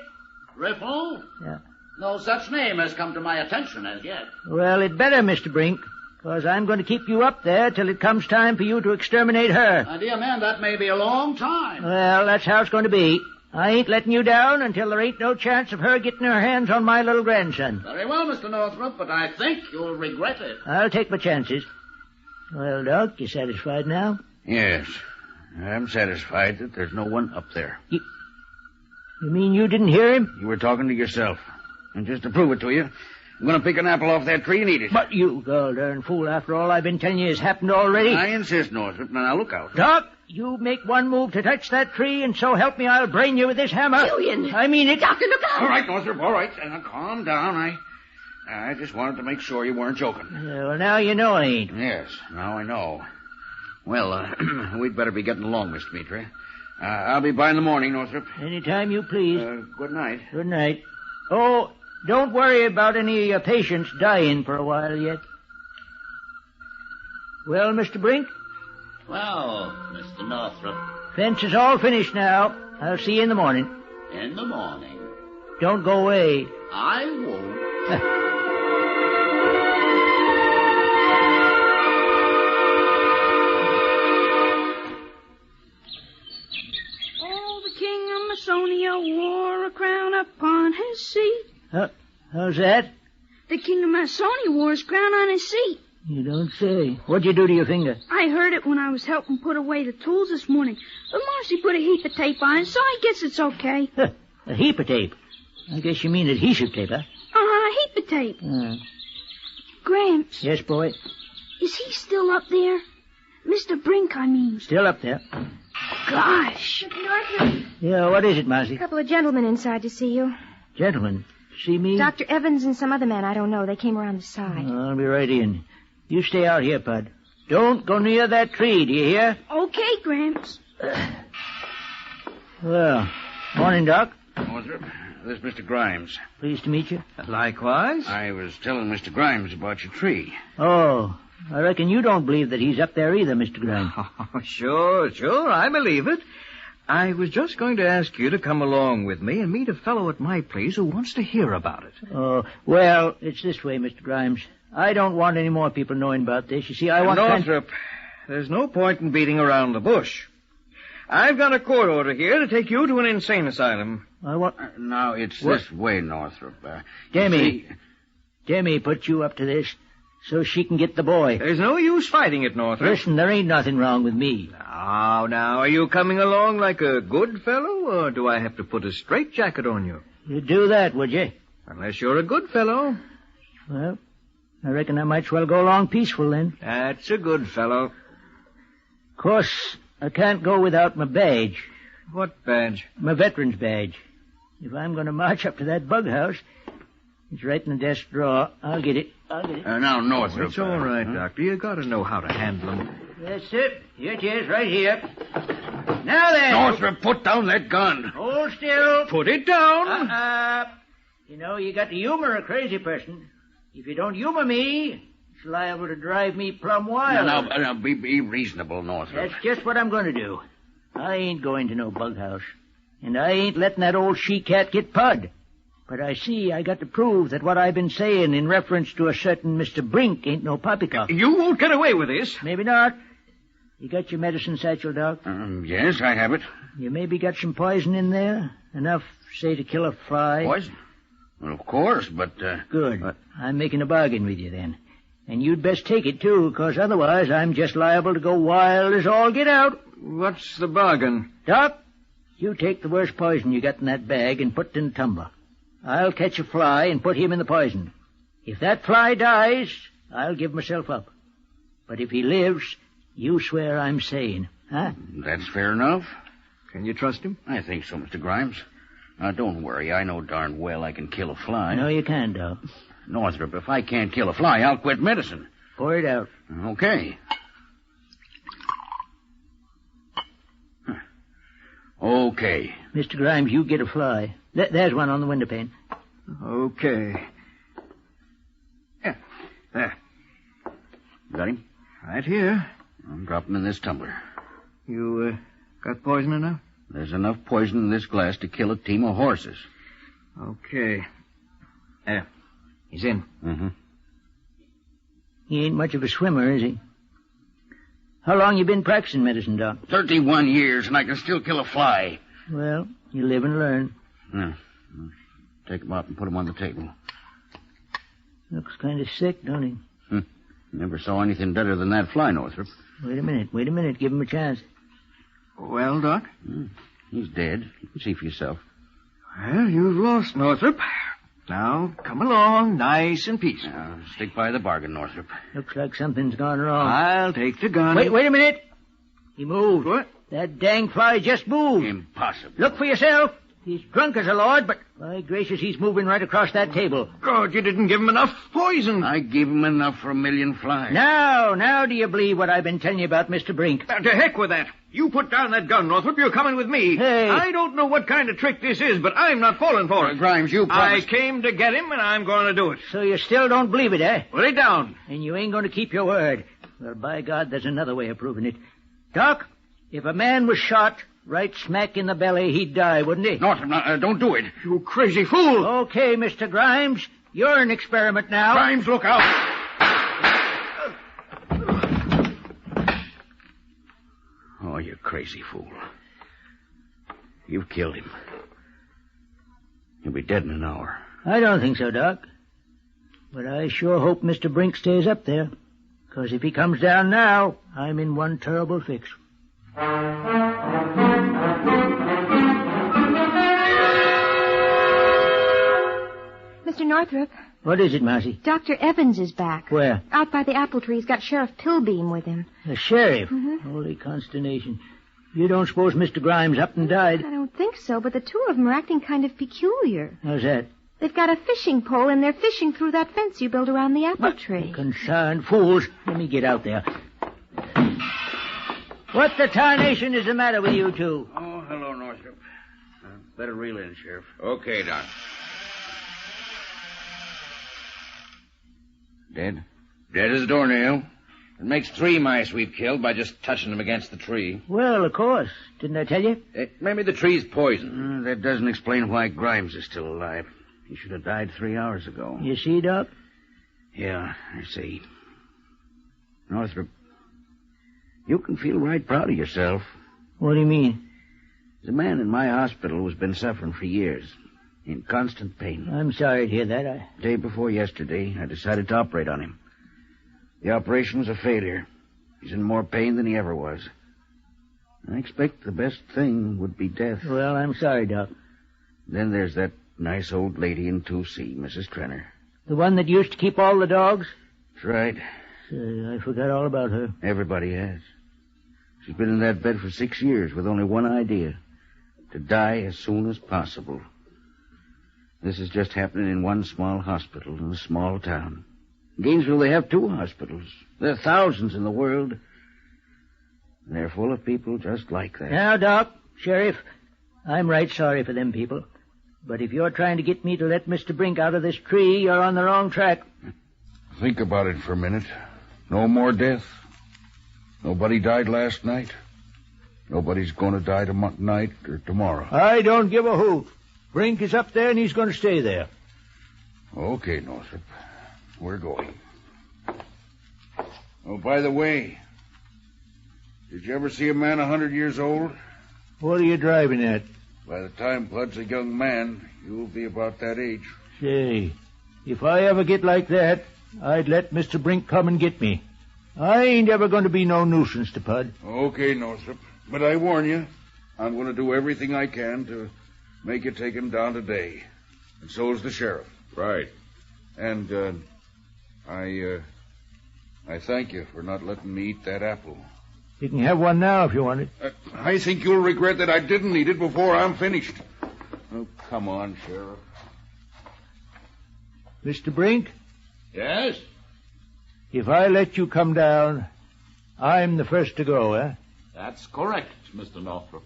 Riffle? Yeah. No such name has come to my attention as yet. Well, it better, Mr. Brink, because I'm going to keep you up there till it comes time for you to exterminate her. My dear man, that may be a long time. Well, that's how it's going to be. I ain't letting you down until there ain't no chance of her getting her hands on my little grandson. Very well, Mr. Northrop, but I think you'll regret it. I'll take my chances. Well, Doc, you satisfied now? Yes. I'm satisfied that there's no one up there. You mean you didn't hear him? You were talking to yourself. And just to prove it to you, I'm going to pick an apple off that tree and eat it. But you darn fool, after all I've been telling you has happened already. I insist, Northrop. Now look out. Doc, you make one move to touch that tree, and so help me, I'll brain you with this hammer. Julian! I mean it. Doctor, look out! All right, Northrop, all right. Now calm down. I just wanted to make sure you weren't joking. Well, now you know I ain't. Yes, now I know. Well, we'd better be getting along, Mr. Mitri. I'll be by in the morning, Northrop. Anytime you please. Good night. Good night. Oh, don't worry about any patients dying for a while yet. Well, Mr. Brink? Well, Mr. Northrop. Fence is all finished now. I'll see you in the morning. In the morning. Don't go away. I won't. Masonia wore a crown upon his seat. How's that? The king of Masonia wore his crown on his seat. You don't say. What'd you do to your finger? I heard it when I was helping put away the tools this morning. But Marcy put a heap of tape on it, so I guess it's okay. A heap of tape? I guess you mean adhesive tape, huh? A heap of tape. Gramps. Yes, boy? Is he still up there? Mr. Brink, I mean. Still up there. Gosh. Northrop, Yeah, what is it, Marcy? a couple of gentlemen inside to see you. Gentlemen, see me? Dr. Evans and some other man I don't know. They came around the side. I'll be right in. You stay out here, Pud. Don't go near that tree, do you hear? Okay, Gramps. Well, morning, Doc. Northrop, this is Mr. Grimes. Pleased to meet you. Likewise. I was telling Mr. Grimes about your tree. Oh, I reckon you don't believe that he's up there either, Mr. Grimes. Oh, sure, I believe it. I was just going to ask you to come along with me and meet a fellow at my place who wants to hear about it. Oh, well, it's this way, Mr. Grimes. I don't want any more people knowing about this. You see, I want... Northrop, there's no point in beating around the bush. I've got a court order here to take you to an insane asylum. I want... Now, it's this way, Northrop. Demi put you up to this so she can get the boy. There's no use fighting it, Northrop. Listen, there ain't nothing wrong with me. Now, are you coming along like a good fellow, or do I have to put a straitjacket on you? You'd do that, would you? Unless you're a good fellow. Well, I reckon I might as well go along peaceful, then. That's a good fellow. Of course, I can't go without my badge. What badge? My veteran's badge. If I'm going to march up to that bug house, it's right in the desk drawer. I'll get it. Now, Northrop. It's all right, Doctor. You got to know how to handle them. That's it. Here it is, right here. Now then. Northrop, put down that gun. Hold still. Put it down. You know, you got to humor a crazy person. If you don't humor me, it's liable to drive me plumb wild. Now, be reasonable, Northrop. That's just what I'm going to do. I ain't going to no bug house. And I ain't letting that old she-cat get Pud. But I see I got to prove that what I've been saying in reference to a certain Mr. Brink ain't no poppycock. You won't get away with this. Maybe not. You got your medicine satchel, Doc? Yes, I have it. You maybe got some poison in there? Enough, say, to kill a fly? Poison? Well, of course, but... Good. I'm making a bargain with you, then. And you'd best take it, too, because otherwise I'm just liable to go wild as all get out. What's the bargain? Doc, you take the worst poison you got in that bag and put it in a tumbler. I'll catch a fly and put him in the poison. If that fly dies, I'll give myself up. But if he lives, you swear I'm sane, huh? That's fair enough. Can you trust him? I think so, Mr. Grimes. Now, don't worry. I know darn well I can kill a fly. No, you can't, Doc. Northrop, if I can't kill a fly, I'll quit medicine. Pour it out. Okay. Okay. Mr. Grimes, you get a fly. There's one on the window pane. Okay. Yeah. There. Got him? Right here. I'll drop him in this tumbler. You, got poison enough? There's enough poison in this glass to kill a team of horses. Okay. He's in. Mm-hmm. He ain't much of a swimmer, is he? How long you been practicing medicine, Doc? 31 years, and I can still kill a fly. Well, you live and learn. Yeah. Take him out and put him on the table. Looks kind of sick, don't he? Never saw anything better than that fly, Northrop. Wait a minute. Give him a chance. Well, Doc? He's dead. You can see for yourself. Well, you've lost, Northrop. Now, come along, nice and peaceful. Now, stick by the bargain, Northrop. Looks like something's gone wrong. I'll take the gun. Wait a minute. He moved. What? That dang fly just moved. Impossible. Look for yourself. He's drunk as a lord, but by gracious, he's moving right across that table. God, you didn't give him enough poison. I gave him enough for 1,000,000 flies. Now do you believe what I've been telling you about Mr. Brink? To heck with that. You put down that gun, Northrop. You're coming with me. Hey. I don't know what kind of trick this is, but I'm not falling for it. Grimes, you promised. I came to get him, and I'm going to do it. So you still don't believe it, eh? Put it down. And you ain't going to keep your word. Well, by God, there's another way of proving it. Doc, if a man was shot right smack in the belly, he'd die, wouldn't he? Northrop, don't do it. You crazy fool. Okay, Mr. Grimes. You're an experiment now. Grimes, look out. Oh, you crazy fool. You've killed him. He'll be dead in an hour. I don't think so, Doc. But I sure hope Mr. Brink stays up there. Because if he comes down now, I'm in one terrible fix. Mr. Northrop, What is it, Marcy? Dr. Evans is back. Where? Out by the apple tree. He's got Sheriff Pilbeam with him. The sheriff? Mm-hmm. Holy consternation. You don't suppose Mr. Grimes up and died? I don't think so, but the two of them are acting kind of peculiar. How's that? They've got a fishing pole, and they're fishing through that fence you built around the apple tree. Concerned fools. Let me get out there. What the tarnation is the matter with you two? Oh, hello, Northrop. Better reel in, Sheriff. Okay, Doc. Dead? Dead as a doornail. It makes 3 mice we've killed by just touching them against the tree. Well, of course. Didn't I tell you? Maybe the tree's poisoned. That doesn't explain why Grimes is still alive. He should have died 3 hours ago. You see, Doc? Yeah, I see. Northrop, you can feel right proud of yourself. What do you mean? There's a man in my hospital who's been suffering for years, in constant pain. I'm sorry to hear that. Day before yesterday, I decided to operate on him. The operation was a failure. He's in more pain than he ever was. I expect the best thing would be death. Well, I'm sorry, Doc. Then there's that nice old lady in 2C, Mrs. Trenner. The one that used to keep all the dogs? That's right. Say, I forgot all about her. Everybody has. She's been in that bed for 6 years with only one idea. To die as soon as possible. This is just happening in one small hospital in a small town. In Gainesville, they have 2 hospitals. There are thousands in the world. And they're full of people just like that. Now, Doc, Sheriff, I'm right sorry for them people. But if you're trying to get me to let Mr. Brink out of this tree, you're on the wrong track. Think about it for a minute. No more death. Nobody died last night. Nobody's going to die tonight or tomorrow. I don't give a hoot. Brink is up there and he's going to stay there. Okay, Northrop. We're going. Oh, by the way, did you ever see a man 100 years old? What are you driving at? By the time Bud's a young man, you'll be about that age. Say, if I ever get like that, I'd let Mr. Brink come and get me. I ain't ever going to be no nuisance to Pud. Okay, Northrop. But I warn you, I'm going to do everything I can to make you take him down today. And so is the sheriff. Right. And, I thank you for not letting me eat that apple. You can have one now if you want it. I think you'll regret that I didn't eat it before I'm finished. Oh, come on, Sheriff. Mr. Brink, Yes? if I let you come down, I'm the first to go, eh? That's correct, Mr. Northrop.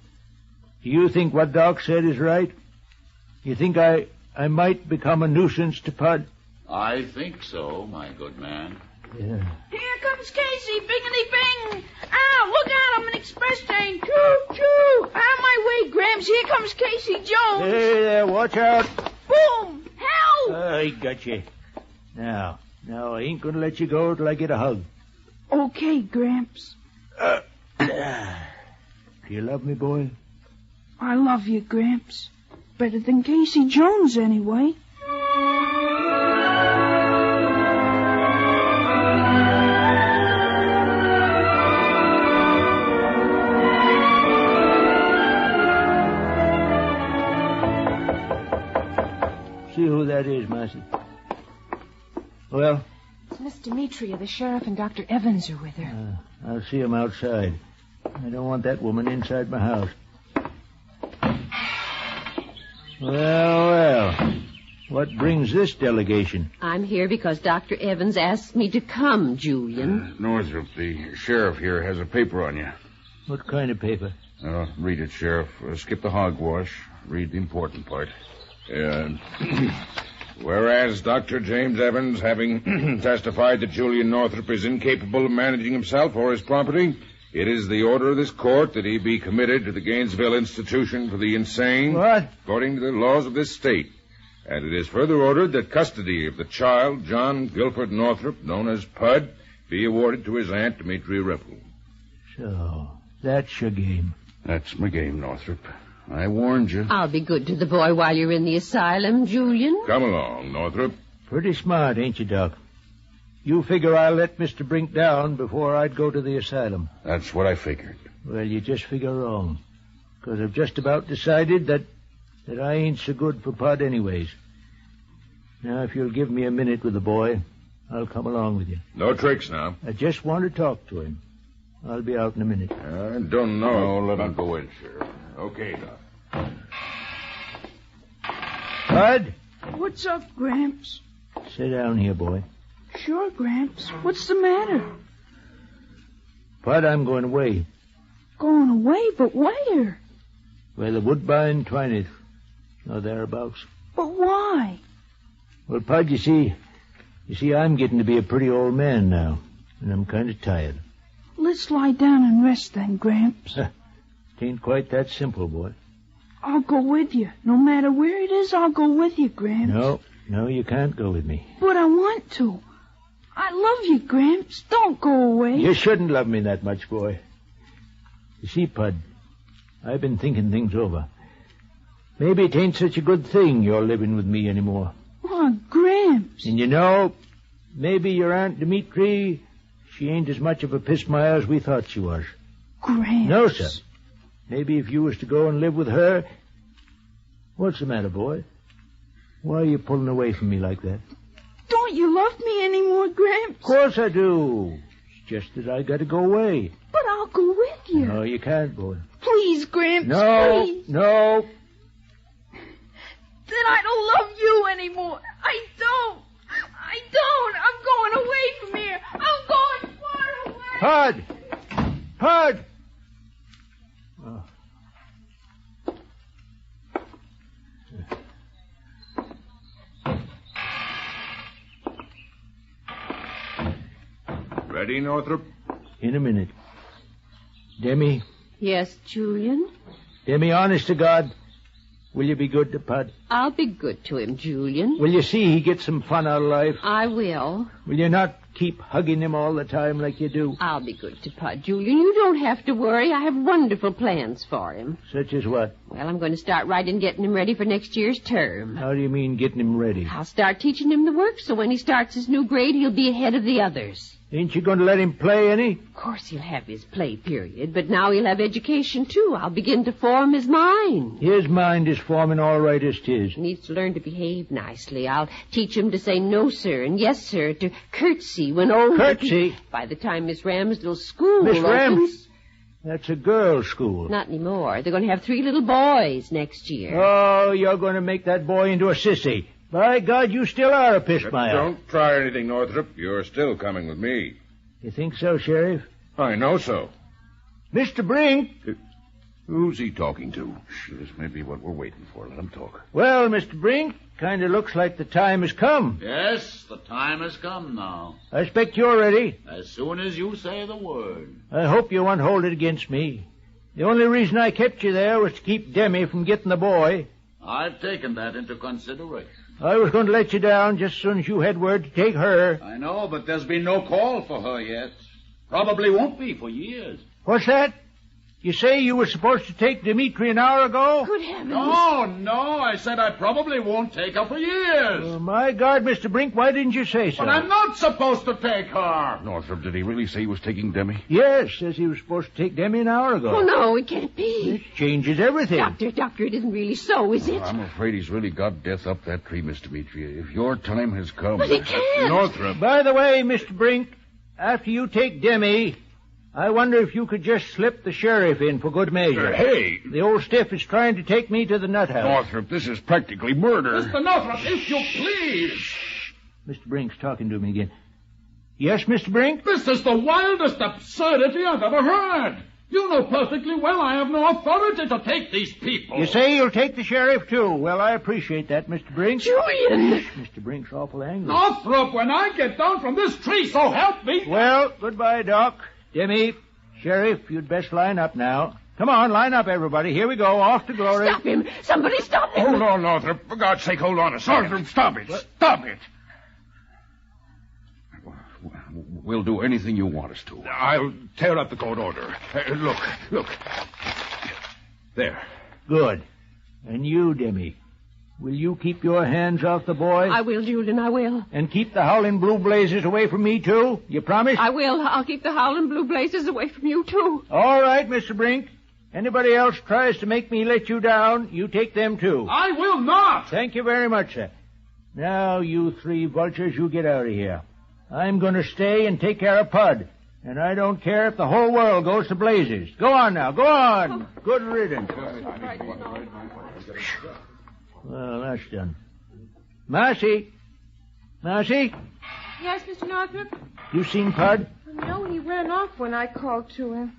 Do you think what Doc said is right? You think I might become a nuisance to Pud? I think so, my good man. Yeah. Here comes Casey, bingity bing. Ow, look out, I'm an express train. Choo, choo. Out of my way, Gramps. Here comes Casey Jones. Hey there, watch out. Boy, Boom! Help! I got you. Now, I ain't gonna let you go till I get a hug. Okay, Gramps. Do you love me, boy? I love you, Gramps. Better than Casey Jones, anyway. See who that is, Marcy. Well? It's Miss Demetria. The sheriff and Dr. Evans are with her. I'll see him outside. I don't want that woman inside my house. Well. What brings this delegation? I'm here because Dr. Evans asked me to come, Julian. Northrop, the sheriff here has a paper on you. What kind of paper? Read it, Sheriff. Skip the hogwash. Read the important part. Whereas Dr. James Evans, having testified that Julian Northrop is incapable of managing himself or his property, it is the order of this court that he be committed to the Gainesville Institution for the Insane. What? According to the laws of this state. And it is further ordered that custody of the child, John Guilford Northrop, known as Pud, be awarded to his aunt, Demetria Ripple. So, that's your game. That's my game, Northrop. I warned you. I'll be good to the boy while you're in the asylum, Julian. Come along, Northrop. Pretty smart, ain't you, Doc? You figure I'll let Mr. Brink down before I'd go to the asylum. That's what I figured. Well, you just figure wrong. Because I've just about decided that I ain't so good for Pud anyways. Now, if you'll give me a minute with the boy, I'll come along with you. No tricks now. I just want to talk to him. I'll be out in a minute. I don't know. Let him go in, Sheriff. Okay, Doc. Pud? What's up, Gramps? Sit down here, boy. Sure, Gramps. What's the matter? Pud, I'm going away. Going away? But where? Where the woodbine twineth. Or thereabouts. But why? Well, Pud, you see, I'm getting to be a pretty old man now. And I'm kind of tired. Let's lie down and rest then, Gramps. It ain't quite that simple, boy. I'll go with you. No matter where it is, I'll go with you, Gramps. No, you can't go with me. But I want to. I love you, Gramps. Don't go away. You shouldn't love me that much, boy. You see, Pud, I've been thinking things over. Maybe it ain't such a good thing you're living with me anymore. Oh, Gramps. And you know, maybe your Aunt Demetri, she ain't as much of a pissmire as we thought she was. Gramps. No, sir. Maybe if you was to go and live with her... What's the matter, boy? Why are you pulling away from me like that? Don't you love me anymore, Gramps? Of course I do. It's just that I got to go away. But I'll go with you. No, you can't, boy. Please, Gramps, No, please. no. Then I don't love you anymore. I don't. I'm going away from here. I'm going far away. Pud! Oh. Ready, Northrop? In a minute. Demi? Yes, Julian? Demi, honest to God, will you be good to Pud? I'll be good to him, Julian. Will you see he gets some fun out of life? I will. Will you not keep hugging him all the time like you do? I'll be good to Pud, Julian. You don't have to worry. I have wonderful plans for him. Such as what? Well, I'm going to start right in getting him ready for next year's term. How do you mean getting him ready? I'll start teaching him the work, so when he starts his new grade, he'll be ahead of the others. Ain't you going to let him play any? Of course he'll have his play period, but now he'll have education, too. I'll begin to form his mind. His mind is forming all right as 'tis. He needs to learn to behave nicely. I'll teach him to say no, sir, and yes, sir, to curtsy when old... Curtsy? By the time Miss Ramsdell's school Miss opens... Rams? That's a girls' school. Not anymore. They're going to have 3 little boys next year. Oh, you're going to make that boy into a sissy. By God, you still are a pissmire. Don't try anything, Northrop. You're still coming with me. You think so, Sheriff? I know so. Mr. Brink. Who's he talking to? This may be what we're waiting for. Let him talk. Well, Mr. Brink, kind of looks like the time has come. Yes, the time has come now. I expect you're ready. As soon as you say the word. I hope you won't hold it against me. The only reason I kept you there was to keep Demi from getting the boy. I've taken that into consideration. I was going to let you down just as soon as you had word to take her. I know, but there's been no call for her yet. Probably won't be for years. What's that? You say you were supposed to take Dimitri an hour ago? Good heavens. No, I said I probably won't take her for years. Oh, my God, Mr. Brink, why didn't you say so? But I'm not supposed to take her. Northrop, did he really say he was taking Demi? Yes, says he was supposed to take Demi an hour ago. Oh, no, it can't be. This changes everything. Doctor, it isn't really so, is it? I'm afraid he's really got death up that tree, Miss Demetria. If your time has come... But he can't. Northrop. By the way, Mr. Brink, after you take Demi, I wonder if you could just slip the sheriff in for good measure. Hey! The old stiff is trying to take me to the nut house. Northrop, this is practically murder. Mr. Northrop, if you please. Mr. Brink's talking to me again. Yes, Mr. Brink? This is the wildest absurdity I've ever heard. You know perfectly well I have no authority to take these people. You say you'll take the sheriff, too. Well, I appreciate that, Mr. Brink. Julian! Mr. Brink's awful angry. Northrop, when I get down from this tree, so help me. Well, goodbye, Doc. Demi, Sheriff, you'd best line up now. Come on, line up, everybody. Here we go. Off to glory. Stop him. Somebody stop him. Hold on, Northrop. For God's sake, hold on a second. Northrop, stop it. Stop it. We'll do anything you want us to. I'll tear up the court order. Look. There. Good. And you, Demi, will you keep your hands off the boy? I will, Julian, I will. And keep the howling blue blazes away from me, too? You promise? I will. I'll keep the howling blue blazes away from you, too. All right, Mr. Brink. Anybody else tries to make me let you down, you take them, too. I will not. Thank you very much, sir. Now, you three vultures, you get out of here. I'm going to stay and take care of Pud. And I don't care if the whole world goes to blazes. Go on now, go on. Good riddance. Well, that's done. Marcy? Marcy? Yes, Mr. Northrop? You seen Pud? No, he ran off when I called to him.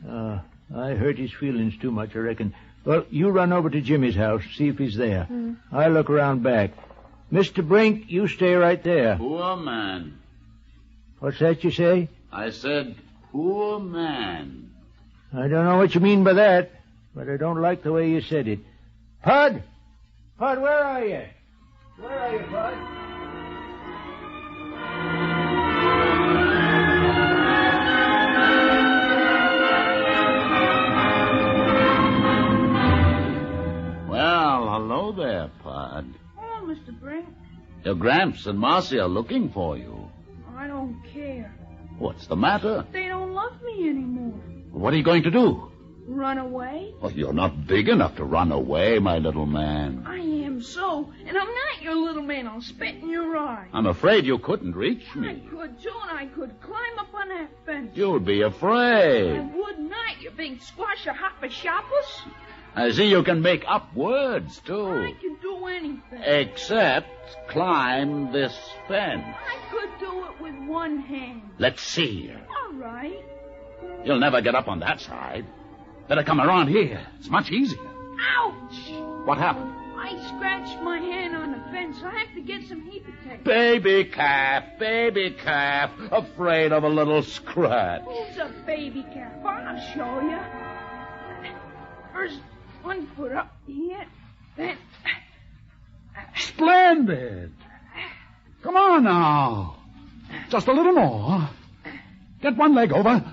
I hurt his feelings too much, I reckon. Well, you run over to Jimmy's house, see if he's there. I'll look around back. Mr. Brink, you stay right there. Poor man. What's that you say? I said, poor man. I don't know what you mean by that, but I don't like the way you said it. Pud! Pud, where are you? Where are you, Pud? Well, hello there, Pud. Oh, Mr. Brink, Your Gramps and Marcy are looking for you. I don't care. What's the matter? They don't love me anymore. What are you going to do? Run away? Well, you're not big enough to run away, my little man. I am so, and I'm not your little man. I'll spit in your eye. I'm afraid you couldn't reach I me. could, too, and I could climb up on that fence. You'd be I afraid. would not, you big squasher hopper shoppers. I see you can make up words, too. I can do anything. Except climb this fence. I could do it with one hand. Let's see. All right. You'll never get up on that side. Better come around here. It's much easier. Ouch! What happened? I scratched my hand on the fence. I have to get some heat protector. Baby calf, afraid of a little scratch. Who's a baby calf? I'll show you. First, one foot up here, then... Splendid. Come on now. Just a little more. Get one leg over.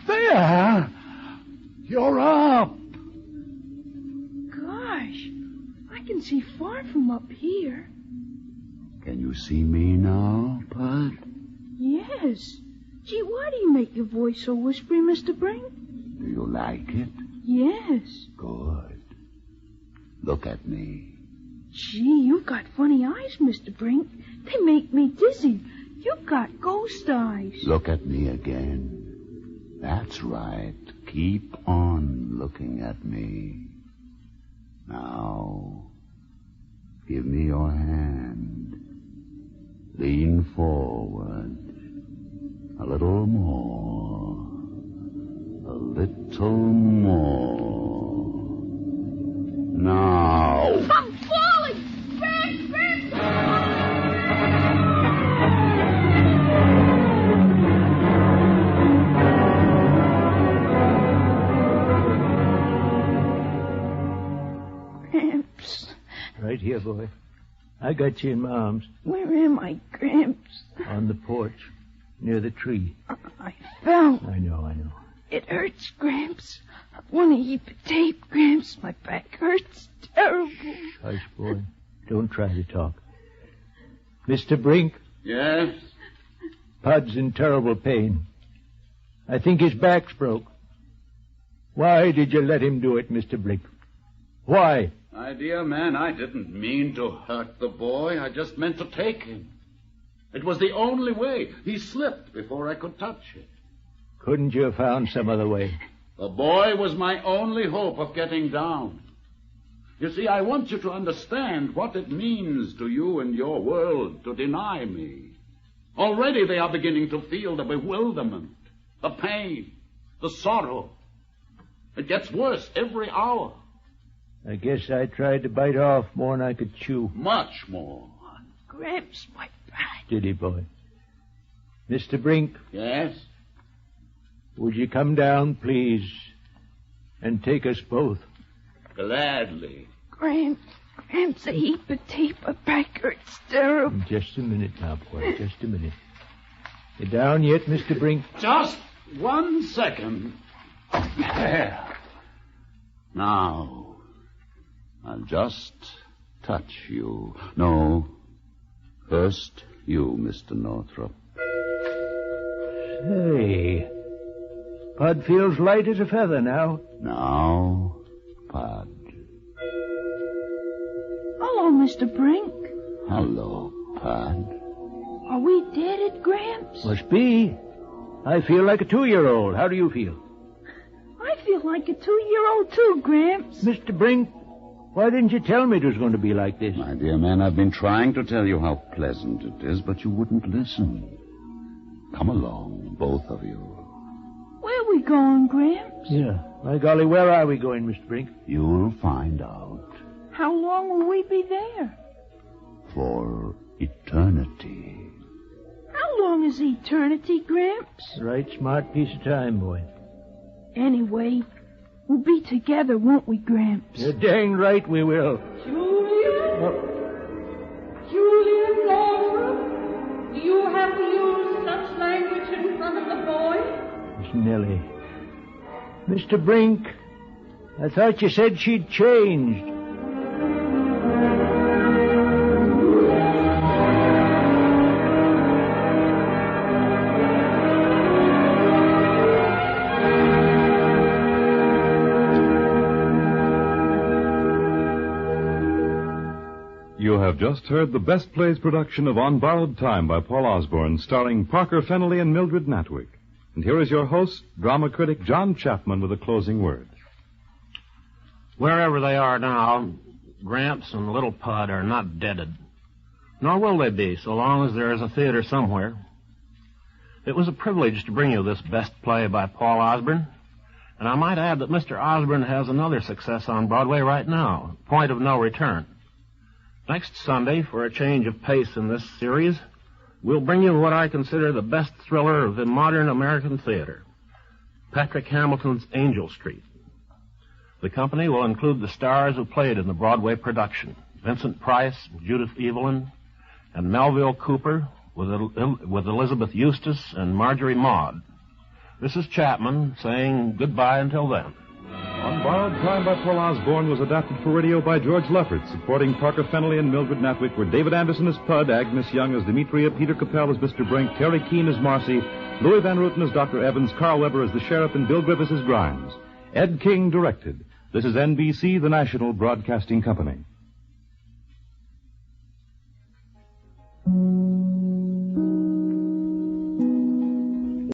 There. You're up. Gosh, I can see far from up here. Can you see me now, Pud? Yes. Gee, why do you make your voice so whispery, Mr. Brink? Do you like it? Yes. Good. Look at me. Gee, you've got funny eyes, Mr. Brink. They make me dizzy. You've got ghost eyes. Look at me again. That's right. Keep on looking at me. Now, give me your hand. Lean forward. A little more. A little more. Now. I'm falling! Brink, Brink! Gramps. Right here, boy. I got you in my arms. Where am I, Gramps? On the porch, near the tree. I fell. I know. It hurts, Gramps. I want a heap of tape, Gramps. My back hurts terrible. Hush, boy. Don't try to talk. Mr. Brink? Yes? Pud's in terrible pain. I think his back's broke. Why did you let him do it, Mr. Brink? Why? My dear man, I didn't mean to hurt the boy. I just meant to take him. It was the only way. He slipped before I could touch him. Couldn't you have found some other way? The boy was my only hope of getting down. You see, I want you to understand what it means to you and your world to deny me. Already they are beginning to feel the bewilderment, the pain, the sorrow. It gets worse every hour. I guess I tried to bite off more than I could chew. Much more. Gramps, my back. Steady, boy. Mr. Brink? Yes? Would you come down, please, and take us both? Gladly. Gramps, a heap of tape. My back hurts terrible. Just a minute now, boy. Just a minute. You down yet, Mr. Brink? Just 1 second. There. Now, I'll just touch you. No, first you, Mr. Northrop. Say, Pud feels light as a feather now. Now, Pud. Hello, Mr. Brink. Hello, Pud. Are we dead at Gramps? Must be. I feel like a 2-year-old. How do you feel? I feel like a 2-year-old too, Gramps. Mr. Brink, why didn't you tell me it was going to be like this? My dear man, I've been trying to tell you how pleasant it is, but you wouldn't listen. Come along, both of you. Where are we going, Gramps? Yeah. By golly, where are we going, Mr. Brink? You'll find out. How long will we be there? For eternity. How long is eternity, Gramps? Right smart piece of time, boy. Anyway, we'll be together, won't we, Gramps? You're dang right we will. Julian? Julian Northrop? Do you have to use such language in front of the boy? Miss Nellie. Mr. Brink, I thought you said she'd changed. You have just heard the Best Plays production of On Borrowed Time by Paul Osborne, starring Parker Fennelly and Mildred Natwick. And here is your host, drama critic John Chapman, with a closing word. Wherever they are now, Gramps and little Pud are not deaded. Nor will they be, so long as there is a theater somewhere. It was a privilege to bring you this Best Play by Paul Osborne. And I might add that Mr. Osborne has another success on Broadway right now, Point of No Return. Next Sunday, for a change of pace in this series, we'll bring you what I consider the best thriller of the modern American theater, Patrick Hamilton's Angel Street. The company will include the stars who played in the Broadway production, Vincent Price, Judith Evelyn, and Melville Cooper, with Elizabeth Eustace and Marjorie Maud. This is Chapman saying goodbye until then. On Borrowed Time by Paul Osborne was adapted for radio by George Leffert. Supporting Parker Fennelly and Mildred Natwick were David Anderson as Pud, Agnes Young as Demetria, Peter Capell as Mr. Brink, Terry Keane as Marcy, Louis Van Ruten as Dr. Evans, Carl Weber as the Sheriff, and Bill Griffiths as Grimes. Ed King directed. This is NBC, the National Broadcasting Company.